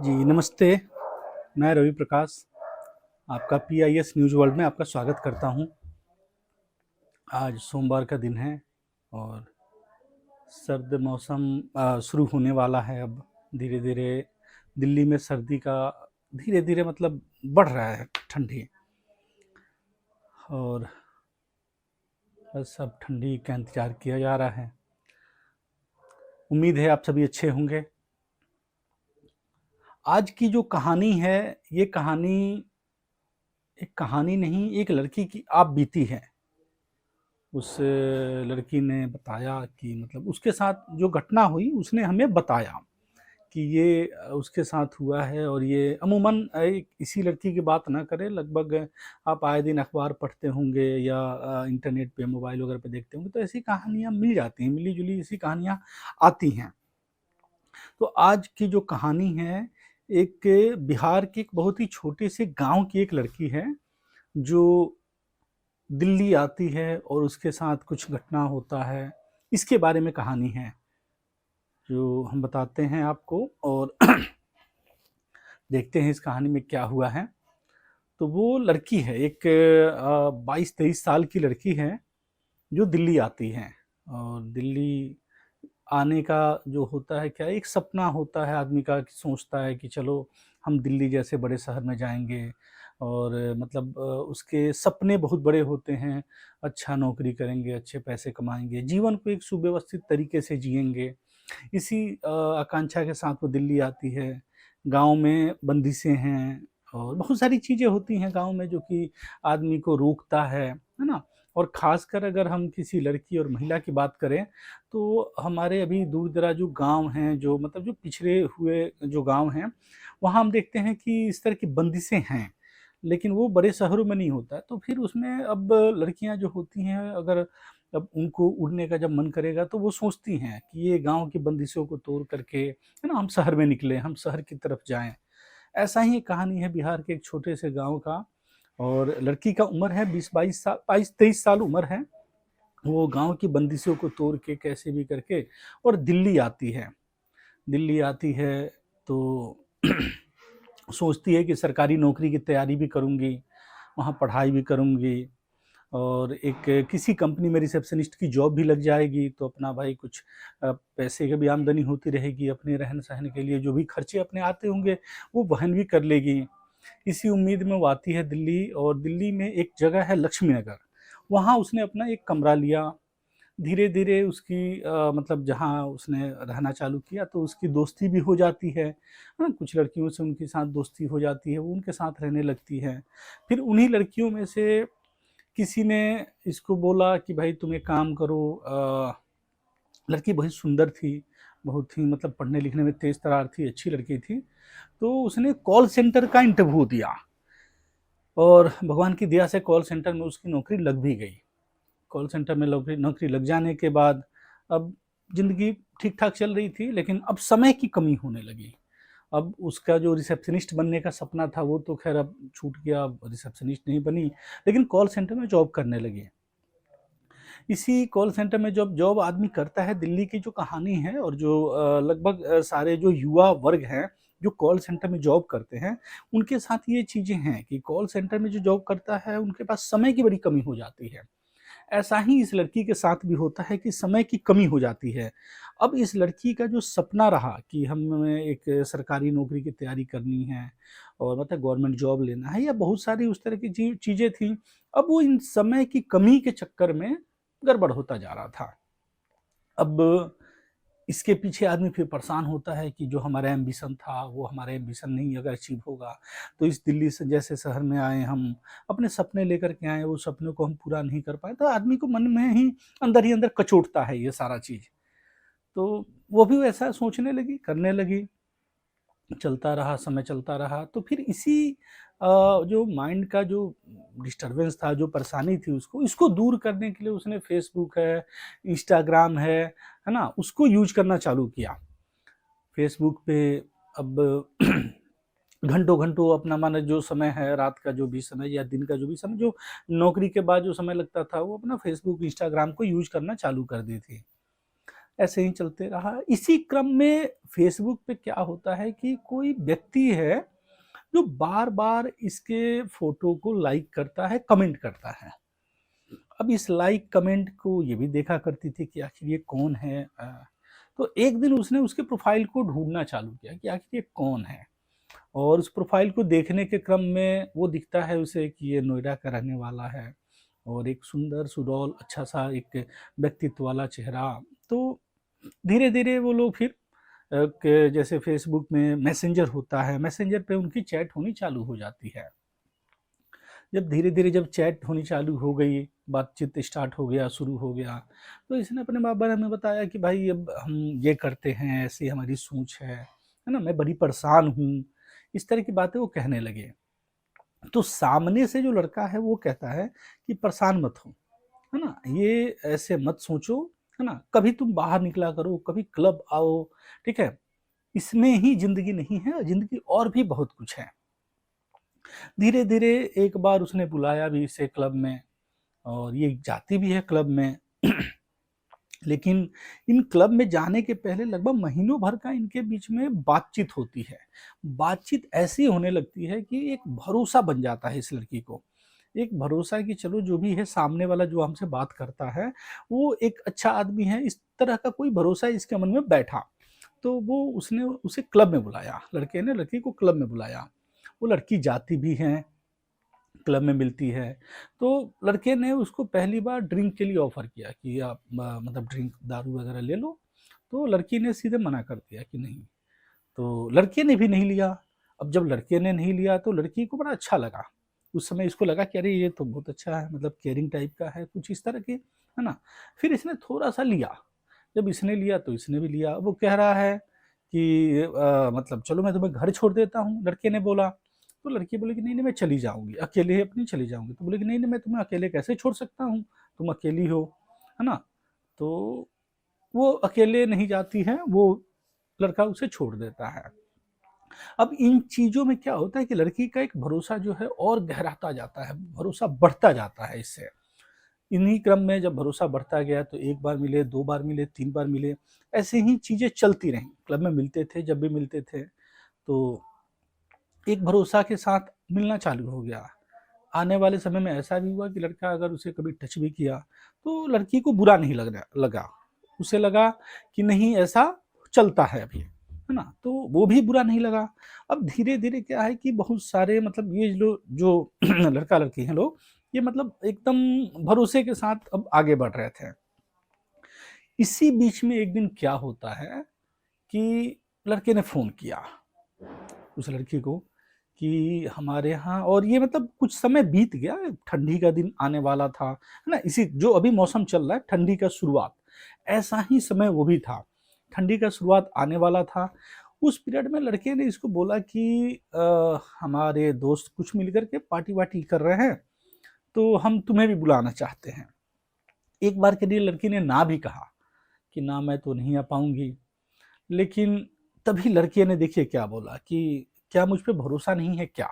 जी, नमस्ते। मैं रवि प्रकाश आपका पीआईएस न्यूज़ वर्ल्ड में आपका स्वागत करता हूं। आज सोमवार का दिन है और सर्द मौसम शुरू होने वाला है। अब धीरे-धीरे दिल्ली में सर्दी का धीरे-धीरे मतलब बढ़ रहा है ठंडी, और बस अब ठंडी का इंतज़ार किया जा रहा है। उम्मीद है आप सभी अच्छे होंगे। आज की जो कहानी है, ये कहानी एक कहानी नहीं, एक लड़की की आप बीती है। उस लड़की ने बताया कि मतलब उसके साथ जो घटना हुई उसने हमें बताया कि ये उसके साथ हुआ है। और ये अमूमन इसी लड़की की बात ना करें, लगभग आप आए दिन अखबार पढ़ते होंगे या इंटरनेट पे मोबाइल वगैरह पे देखते होंगे, तो ऐसी कहानियाँ मिल जाती हैं, मिली जुली ऐसी कहानियाँ आती हैं। तो आज की जो कहानी है, एक बिहार के एक बहुत ही छोटे से गांव की एक लड़की है जो दिल्ली आती है और उसके साथ कुछ घटना होता है। इसके बारे में कहानी है जो हम बताते हैं आपको, और देखते हैं इस कहानी में क्या हुआ है। तो वो लड़की है, एक 22-23 साल की लड़की है जो दिल्ली आती है। और दिल्ली आने का जो होता है, क्या एक सपना होता है आदमी का कि सोचता है कि चलो हम दिल्ली जैसे बड़े शहर में जाएंगे। और मतलब उसके सपने बहुत बड़े होते हैं, अच्छा नौकरी करेंगे, अच्छे पैसे कमाएंगे, जीवन को एक सुव्यवस्थित तरीके से जिएंगे। इसी आकांक्षा के साथ वो दिल्ली आती है। गांव में बंदिशें हैं और बहुत सारी चीज़ें होती हैं गांव में जो कि आदमी को रोकता है ना। और ख़ासकर अगर हम किसी लड़की और महिला की बात करें, तो हमारे अभी दूर-दराज जो गाँव हैं, जो मतलब जो पिछड़े हुए जो गाँव हैं, वहाँ हम देखते हैं कि इस तरह की बंदिशें हैं, लेकिन वो बड़े शहरों में नहीं होता है। तो फिर उसमें अब लड़कियाँ जो होती हैं, अगर अब उनको उड़ने का जब मन करेगा तो वो सोचती हैं कि ये गाँव की बंदिशों को तोड़ करके, है ना, हम शहर में निकलें, हम शहर की तरफ जाएँ। ऐसा ही एक कहानी है बिहार के एक छोटे से गाँव का। और लड़की का उम्र है 20-22 साल, 22-23 साल उम्र है। वो गाँव की बंदिशों को तोड़ के कैसे भी करके और दिल्ली आती है। दिल्ली आती है तो सोचती है कि सरकारी नौकरी की तैयारी भी करूँगी, वहाँ पढ़ाई भी करूँगी, और एक किसी कंपनी में रिसेप्शनिस्ट की जॉब भी लग जाएगी, तो अपना भाई कुछ पैसे की भी आमदनी होती रहेगी, अपने रहन-सहन के लिए जो भी खर्चे अपने आते होंगे, वो वहन भी कर लेगी। इसी उम्मीद में वो आती है दिल्ली, और दिल्ली में एक जगह है लक्ष्मी नगर, वहाँ उसने अपना एक कमरा लिया। धीरे-धीरे उसकी मतलब जहाँ उसने रहना चालू किया तो उसकी दोस्ती भी हो जाती है ना? कुछ लड़कियों से उनके साथ दोस्ती हो जाती है, वो उनके साथ रहने लगती हैं। फिर उन्हीं लड़कियों में से किसी ने इसको बोला कि भाई तुम एक काम करो। लड़की बहुत सुंदर थी, बहुत ही मतलब पढ़ने लिखने में तेज तर्रार थी, अच्छी लड़की थी। तो उसने कॉल सेंटर का इंटरव्यू दिया, और भगवान की दया से कॉल सेंटर में उसकी नौकरी लग भी गई। कॉल सेंटर में नौकरी नौकरी लग जाने के बाद अब ज़िंदगी ठीक-ठाक चल रही थी, लेकिन अब समय की कमी होने लगी। अब उसका जो रिसेप्शनिस्ट बनने का सपना था वो तो ख़ैर अब छूट गया, अब रिसेप्शनिस्ट नहीं बनी, लेकिन कॉल सेंटर में जॉब करने लगी। इसी कॉल सेंटर में जब जॉब आदमी करता है, दिल्ली की जो कहानी है, और जो लगभग सारे जो युवा वर्ग हैं, जो कॉल सेंटर में जॉब करते हैं, उनके साथ ये चीज़ें हैं कि कॉल सेंटर में जो जॉब करता है, उनके पास समय की बड़ी कमी हो जाती है। ऐसा ही इस लड़की के साथ भी होता है कि समय की कमी हो जाती है। अब इस लड़की का जो सपना रहा कि हमें एक सरकारी नौकरी की तैयारी करनी है और मतलब गवर्नमेंट जॉब लेना है, या बहुत सारी उस तरह की चीज़ें थी। अब वो इन समय की कमी के चक्कर में गड़बड़ होता जा रहा था। अब इसके पीछे आदमी फिर परेशान होता है कि जो हमारा एम्बिशन था, वो हमारा एम्बिशन नहीं अगर अचीव होगा, तो इस दिल्ली से जैसे शहर में आए हम, अपने सपने लेकर के आए, वो सपनों को हम पूरा नहीं कर पाए, तो आदमी को मन में ही अंदर कचोटता है ये सारा चीज़। तो वो भी वैसा सोचने लगी, करने लगी। चलता रहा, समय चलता रहा, तो फिर इसी जो माइंड का जो डिस्टर्बेंस था, जो परेशानी थी उसको, इसको दूर करने के लिए उसने फ़ेसबुक है, इंस्टाग्राम है ना? उसको यूज़ करना चालू किया। फ़ेसबुक पे अब घंटों-घंटों अपना माने जो समय है, रात का जो भी समय या दिन का जो भी समय, जो नौकरी के बाद जो समय लगता था, वो अपना फ़ेसबुक, इंस्टाग्राम को यूज़ करना चालू कर दी थी। ऐसे ही चलते रहा। इसी क्रम में फेसबुक पे क्या होता है कि कोई व्यक्ति है जो बार-बार इसके फ़ोटो को लाइक करता है, कमेंट करता है। अब इस लाइक कमेंट को ये भी देखा करती थी कि आखिर ये कौन है? तो एक दिन उसने उसके प्रोफ़ाइल को ढूँढना चालू किया कि आखिर ये कौन है? और उस प्रोफ़ाइल को देखने के क्रम में वो दिखता है उसे कि ये नोएडा का रहने वाला है और एक सुंदर सुडौल अच्छा-सा एक व्यक्तित्व वाला चेहरा। तो धीरे-धीरे वो लोग फिर के जैसे फ़ेसबुक में मैसेंजर होता है, मैसेंजर पे उनकी चैट होनी चालू हो जाती है। जब धीरे-धीरे जब चैट होनी चालू हो गई, बातचीत स्टार्ट हो गया, शुरू हो गया, तो इसने अपने बारे में बताया कि भाई अब हम ये करते हैं, ऐसी हमारी सोच है ना? मैं बड़ी परेशान हूँ, इस तरह की बातें वो कहने लगे। तो सामने से जो लड़का है वो कहता है कि परेशान मत हो, है ना? ये ऐसे मत सोचो, है ना? कभी तुम बाहर निकला करो, कभी क्लब आओ, ठीक है? इसमें ही ज़िंदगी नहीं है, ज़िंदगी और भी बहुत कुछ है। धीरे-धीरे एक बार उसने बुलाया भी इसे क्लब में और ये जाती भी है क्लब में। लेकिन इन क्लब में जाने के पहले लगभग महीनों भर का इनके बीच में बातचीत होती है। बातचीत ऐसी होने लगती है कि एक भरोसा बन जाता है इस लड़की को। एक भरोसा कि चलो जो भी है सामने वाला जो हमसे बात करता है, वो एक अच्छा आदमी है, इस तरह का कोई भरोसा इसके मन में बैठा। तो वो उसने उसे क्लब में बुलाया, लड़के ने लड़की को क्लब में बुलाया। वो लड़की जाती भी है, क्लब में मिलती है। तो लड़के ने उसको पहली बार ड्रिंक के लिए ऑफ़र किया कि आप मतलब ड्रिंक दारू वग़ैरह ले लो। तो लड़की ने सीधे मना कर दिया कि नहीं। तो लड़के ने भी नहीं लिया। अब जब लड़के ने नहीं लिया तो लड़की को बड़ा अच्छा लगा। उस समय इसको लगा कि अरे ये तो बहुत अच्छा है, मतलब केयरिंग टाइप का है, कुछ इस तरह के, है ना? फिर इसने थोड़ा-सा लिया। जब इसने लिया तो इसने भी लिया। वो कह रहा है कि मतलब चलो मैं तुम्हें घर छोड़ देता हूँ, लड़के ने बोला। तो लड़की बोली कि नहीं-नहीं मैं चली जाऊँगी, अकेले अपनी चली जाऊँगी। तो बोले कि नहीं-नहीं मैं तुम्हें अकेले कैसे छोड़ सकता हूँ, तुम अकेली हो, है ना? तो वो अकेले नहीं जाती है, वो लड़का उसे छोड़ देता है। अब इन चीज़ों में क्या होता है कि लड़की का एक भरोसा जो है और गहराता जाता है, भरोसा बढ़ता जाता है इससे। इन्हीं क्रम में जब भरोसा बढ़ता गया तो 1 बार मिले, 2 बार मिले, 3 बार मिले, ऐसे ही चीज़ें चलती रहीं। क्लब में मिलते थे, जब भी मिलते थे, तो एक भरोसा के साथ मिलना चालू हो गया। आने वाले समय में ऐसा भी हुआ कि लड़का अगर उसे कभी टच भी किया, तो लड़की को बुरा नहीं लगा। उसे लगा कि नहीं ऐसा चलता है अभी, है ना? तो वो भी बुरा नहीं लगा। अब धीरे-धीरे क्या है कि बहुत सारे मतलब ये जो जो लड़का-लड़की हैं लोग, ये मतलब एकदम भरोसे के साथ अब आगे बढ़ रहे थे। इसी बीच में एक दिन क्या होता है कि लड़के ने फ़ोन किया उस लड़की को कि हमारे यहाँ, और ये मतलब कुछ समय बीत गया, ठंडी का दिन आने वाला था, है ना? इसी जो अभी मौसम चल रहा है ठंडी का शुरुआत, ऐसा ही समय वो भी था। ठंडी का शुरुआत आने वाला था। उस पीरियड में लड़के ने इसको बोला कि हमारे दोस्त कुछ मिल कर के पार्टी-वार्टी कर रहे हैं, तो हम तुम्हें भी बुलाना चाहते हैं। एक बार के लिए लड़की ने ना भी कहा कि ना मैं तो नहीं आ पाऊँगी। लेकिन तभी लड़के ने देखिए क्या बोला कि क्या मुझ पे भरोसा नहीं है क्या?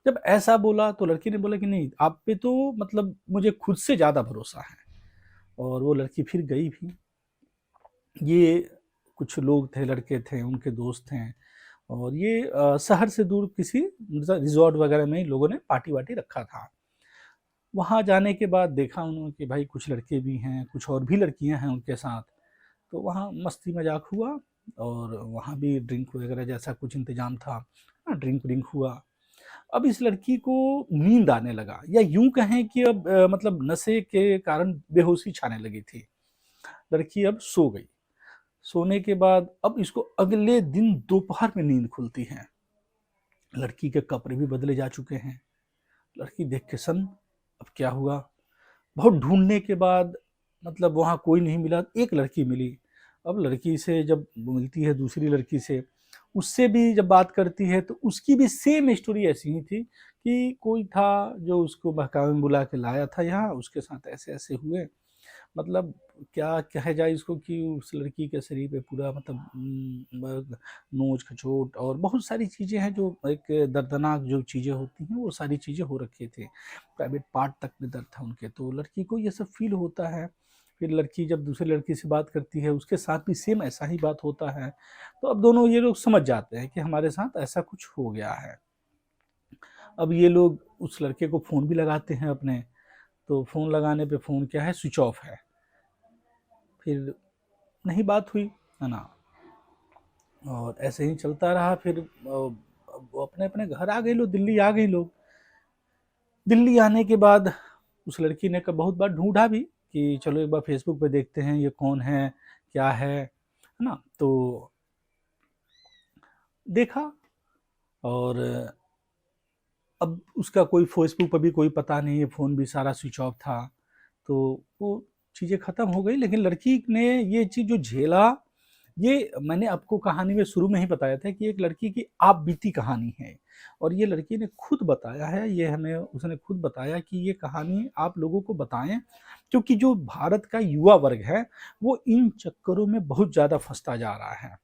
जब ऐसा बोला तो लड़की ने बोला कि नहीं, आप पे तो मतलब मुझे खुद से ज़्यादा भरोसा है। और वो लड़की फिर गई भी। ये कुछ लोग थे, लड़के थे, उनके दोस्त हैं, और ये शहर से दूर किसी रिज़ॉर्ट वगैरह में इन लोगों ने पार्टी-वार्टी रखा था। वहाँ जाने के बाद देखा उन्होंने कि भाई कुछ लड़के भी हैं, कुछ और भी लड़कियाँ हैं उनके साथ। तो वहाँ मस्ती-मज़ाक हुआ और वहाँ भी ड्रिंक वगैरह जैसा कुछ इंतज़ाम था। ड्रिंक-व्रिंक हुआ। अब इस लड़की को नींद आने लगा, या यूँ कहें कि अब मतलब नशे के कारण बेहोशी छाने लगी थी। लड़की अब सो गई। सोने के बाद अब इसको अगले दिन दोपहर में नींद खुलती है। लड़की के कपड़े भी बदले जा चुके हैं। लड़की देख के सन्न, अब क्या हुआ? बहुत ढूँढने के बाद मतलब वहाँ कोई नहीं मिला, एक लड़की मिली। अब लड़की से जब मिलती है दूसरी लड़की से, उससे भी जब बात करती है तो उसकी भी सेम स्टोरी ऐसी ही थी कि कोई था जो उसको बहकावे में बुला के लाया था यहाँ, उसके साथ ऐसे-ऐसे हुए। मतलब क्या कहा जाए इसको कि उस लड़की के शरीर पे पूरा मतलब नोच-खचोट और बहुत सारी चीज़ें हैं जो एक दर्दनाक जो चीज़ें होती हैं, वो सारी चीज़ें हो रखी थी। प्राइवेट पार्ट तक में दर्द था उनके, तो लड़की को ये सब फ़ील होता है। फिर लड़की जब दूसरी लड़की से बात करती है उसके साथ भी सेम ऐसा ही बात होता है। तो अब दोनों ये लोग समझ जाते हैं कि हमारे साथ ऐसा कुछ हो गया है। अब ये लोग उस लड़के को फ़ोन भी लगाते हैं अपने, तो फ़ोन लगाने पे फ़ोन क्या है, स्विच ऑफ है। फिर नहीं बात हुई, है ना? और ऐसे ही चलता रहा। फिर वो अपने अपने घर आ गए लोग, दिल्ली आ गए लोग। दिल्ली आने के बाद उस लड़की ने बहुत बार ढूंढा भी कि चलो एक बार फेसबुक पे देखते हैं ये कौन है, क्या है ना? तो देखा, और अब उसका कोई फेसबुक पर भी कोई पता नहीं है, फ़ोन भी सारा स्विच ऑफ था। तो वो चीज़ें ख़त्म हो गई। लेकिन लड़की ने ये चीज़ जो झेला, ये मैंने आपको कहानी में शुरू में ही बताया था कि एक लड़की की आप बीती कहानी है। और ये लड़की ने खुद बताया है, ये हमें उसने खुद बताया कि ये कहानी आप लोगों को बताएं, क्योंकि जो भारत का युवा वर्ग है वो इन चक्करों में बहुत ज़्यादा फंसता जा रहा है।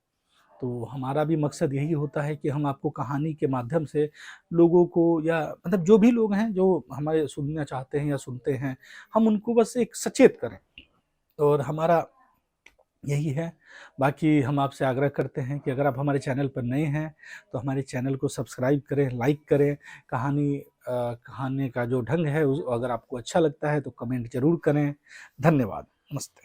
तो हमारा भी मकसद यही होता है कि हम आपको कहानी के माध्यम से लोगों को, या मतलब जो भी लोग हैं जो हमारे सुनना चाहते हैं या सुनते हैं, हम उनको बस एक सचेत करें, और हमारा यही है। बाकी हम आपसे आग्रह करते हैं कि अगर आप हमारे चैनल पर नए हैं तो हमारे चैनल को सब्सक्राइब करें, लाइक करें। कहानी का जो ढंग है उस अगर आपको अच्छा लगता है तो कमेंट ज़रूर करें। धन्यवाद। नमस्ते।